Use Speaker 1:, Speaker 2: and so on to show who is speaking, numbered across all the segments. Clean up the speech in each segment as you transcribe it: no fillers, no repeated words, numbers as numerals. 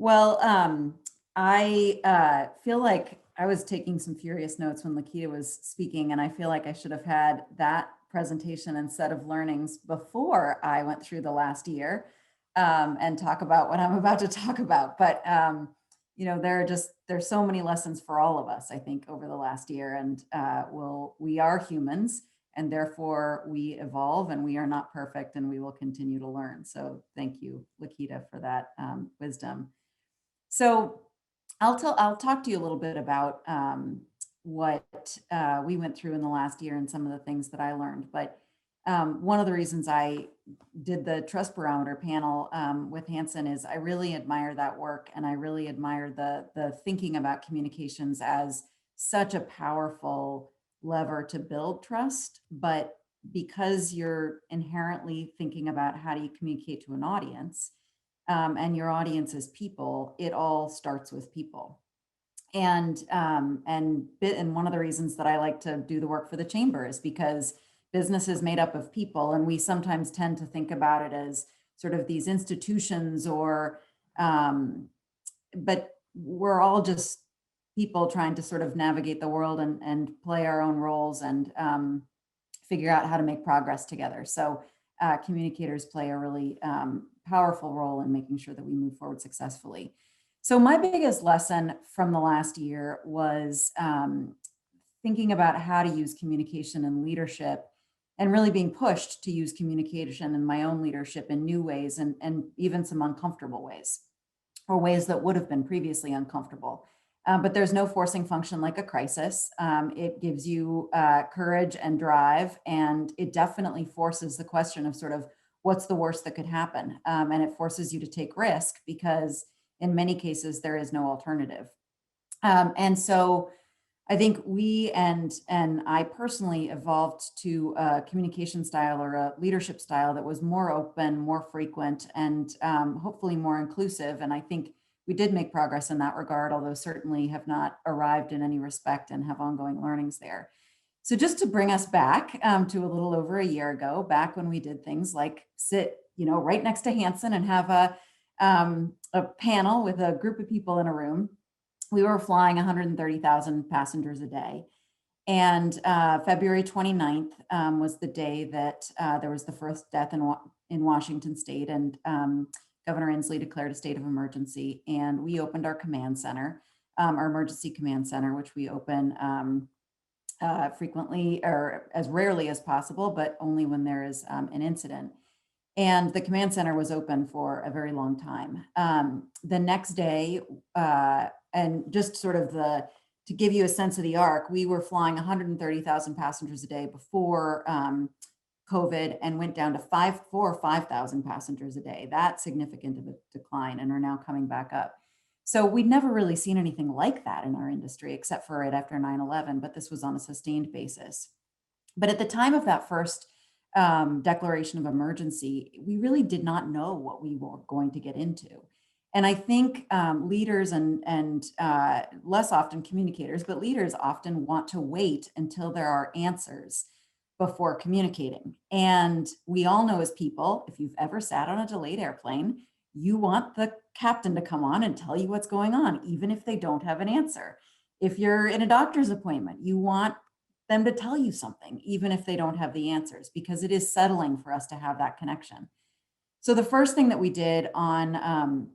Speaker 1: Well, I feel like I was taking some furious notes when Lakita was speaking, and I feel like I should have had that presentation and set of learnings before I went through the last year and talk about what I'm about to talk about. But there's so many lessons for all of us, I think, over the last year, and we are humans, and therefore we evolve, and we are not perfect, and we will continue to learn. So thank you, Lakita, for that wisdom. So I'll talk to you a little bit about what we went through in the last year and some of the things that I learned. But one of the reasons I did the trust barometer panel with Hanson is I really admire that work, and I really admire the thinking about communications as such a powerful lever to build trust. But because you're inherently thinking about how do you communicate to an audience, and your audience is people, it all starts with people. And one of the reasons that I like to do the work for the chamber is because business is made up of people, and we sometimes tend to think about it as sort of these institutions but we're all just people trying to sort of navigate the world and play our own roles and figure out how to make progress together. So communicators play a really powerful role in making sure that we move forward successfully. So my biggest lesson from the last year was thinking about how to use communication and leadership, and really being pushed to use communication in my own leadership in new ways, and even some uncomfortable ways, or ways that would have been previously uncomfortable. But there's no forcing function like a crisis. It gives you courage and drive, and it definitely forces the question of sort of what's the worst that could happen. And it forces you to take risk, because in many cases there is no alternative. And so I think we and I personally evolved to a communication style or a leadership style that was more open, more frequent, and hopefully more inclusive. And I think we did make progress in that regard, although certainly have not arrived in any respect and have ongoing learnings there. So just to bring us back to a little over a year ago, back when we did things like sit, right next to Hanson and have a panel with a group of people in a room. We were flying 130,000 passengers a day. And February 29th was the day that there was the first death in Washington state, and Governor Inslee declared a state of emergency, and we opened our command center, our emergency command center, which we open frequently, or as rarely as possible, but only when there is an incident. And the command center was open for a very long time. The next day, and just sort of to give you a sense of the arc, we were flying 130,000 passengers a day before COVID, and went down to 4,000 or 5,000 passengers a day. That's significant of a decline, and are now coming back up. So we'd never really seen anything like that in our industry, except for right after 9/11, but this was on a sustained basis. But at the time of that first declaration of emergency, we really did not know what we were going to get into. And I think leaders and less often communicators, but leaders often want to wait until there are answers before communicating. And we all know as people, if you've ever sat on a delayed airplane, you want the captain to come on and tell you what's going on, even if they don't have an answer. If you're in a doctor's appointment, you want them to tell you something, even if they don't have the answers, because it is settling for us to have that connection. So the first thing that we did on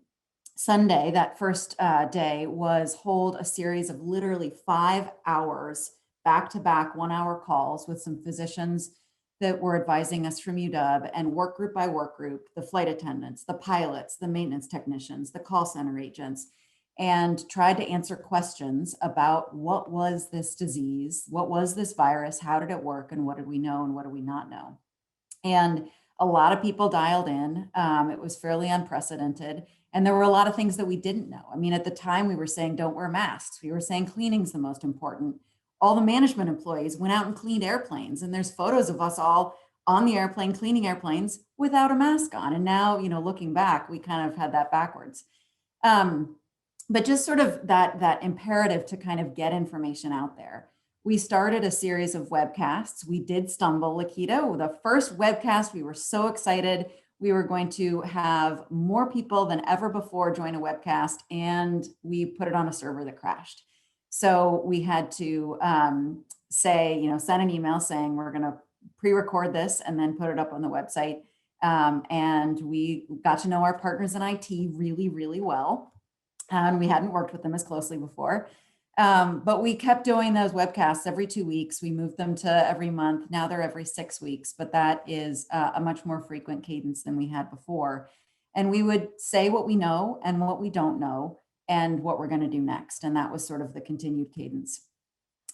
Speaker 1: Sunday, that first day, was hold a series of literally 5 hours back-to-back 1-hour calls with some physicians that were advising us from UW, and work group by work group, the flight attendants, the pilots, the maintenance technicians, the call center agents, and tried to answer questions about what was this disease, what was this virus, how did it work, and what did we know and what did we not know. And a lot of people dialed in. It was fairly unprecedented. And there were a lot of things that we didn't know. I mean, at the time we were saying, don't wear masks. We were saying cleaning's the most important. All the management employees went out and cleaned airplanes. And there's photos of us all on the airplane, cleaning airplanes without a mask on. And now, looking back, we kind of had that backwards. But just sort of that imperative to kind of get information out there. We started a series of webcasts. We did stumble, Lakita. The first webcast, we were so excited. we were going to have more people than ever before join a webcast, and we put it on a server that crashed. So we had to say, send an email saying we're going to pre-record this and then put it up on the website. And we got to know our partners in IT really, really well. And we hadn't worked with them as closely before. But we kept doing those webcasts every 2 weeks. We moved them to every month. Now they're every 6 weeks, but that is a much more frequent cadence than we had before. And we would say what we know and what we don't know and what we're going to do next. And that was sort of the continued cadence.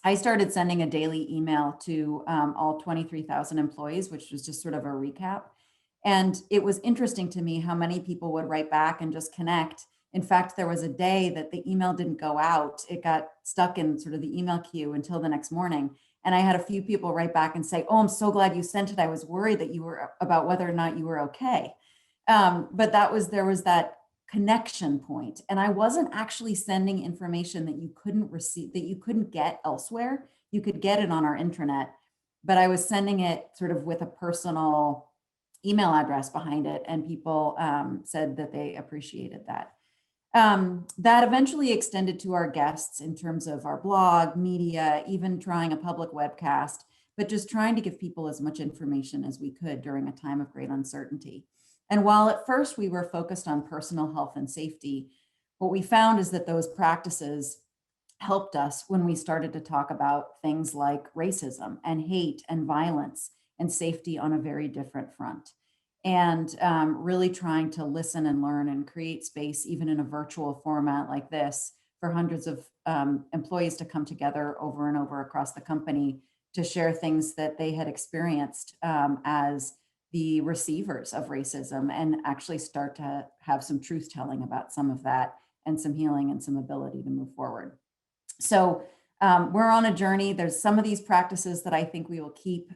Speaker 1: I started sending a daily email to all 23,000 employees, which was just sort of a recap. And it was interesting to me how many people would write back and just connect. In fact, there was a day that the email didn't go out. It got stuck in sort of the email queue until the next morning. And I had a few people write back and say, "Oh, I'm so glad you sent it. I was worried that you were about whether or not you were okay." But there was that connection point. And I wasn't actually sending information that you couldn't receive, that you couldn't get elsewhere. You could get it on our intranet, but I was sending it sort of with a personal email address behind it. And people said that they appreciated that. That eventually extended to our guests in terms of our blog, media, even trying a public webcast, but just trying to give people as much information as we could during a time of great uncertainty. And while at first we were focused on personal health and safety, what we found is that those practices helped us when we started to talk about things like racism and hate and violence and safety on a very different front. And really trying to listen and learn and create space, even in a virtual format like this, for hundreds of employees to come together over and over across the company to share things that they had experienced as the receivers of racism, and actually start to have some truth telling about some of that, and some healing and some ability to move forward. So we're on a journey. There's some of these practices that I think we will keep.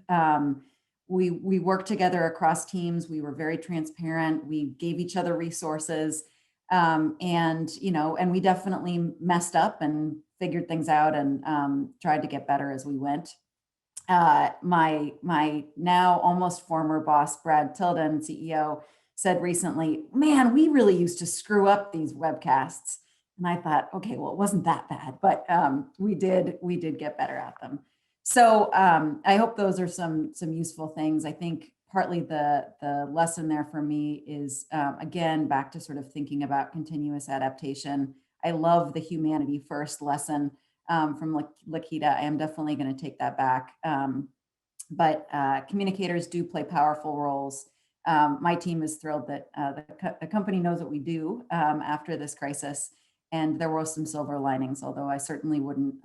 Speaker 1: We worked together across teams. We were very transparent. We gave each other resources, and we definitely messed up and figured things out, and tried to get better as we went. My now almost former boss, Brad Tilden, CEO, said recently, "Man, we really used to screw up these webcasts." And I thought, okay, well, it wasn't that bad, but we did get better at them. So I hope those are some useful things. I think partly the lesson there for me is, again, back to sort of thinking about continuous adaptation. I love the humanity first lesson from Lakita. I am definitely going to take that back. But communicators do play powerful roles. My team is thrilled that the company knows what we do after this crisis. And there were some silver linings, although I certainly wouldn't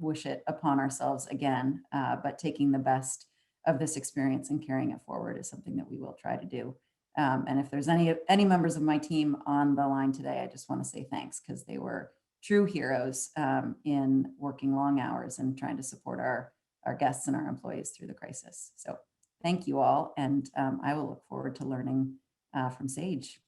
Speaker 1: wish it upon ourselves again. But taking the best of this experience and carrying it forward is something that we will try to do. And if there's any members of my team on the line today, I just want to say thanks, because they were true heroes in working long hours and trying to support our guests and our employees through the crisis. So thank you all. And I will look forward to learning from Sage.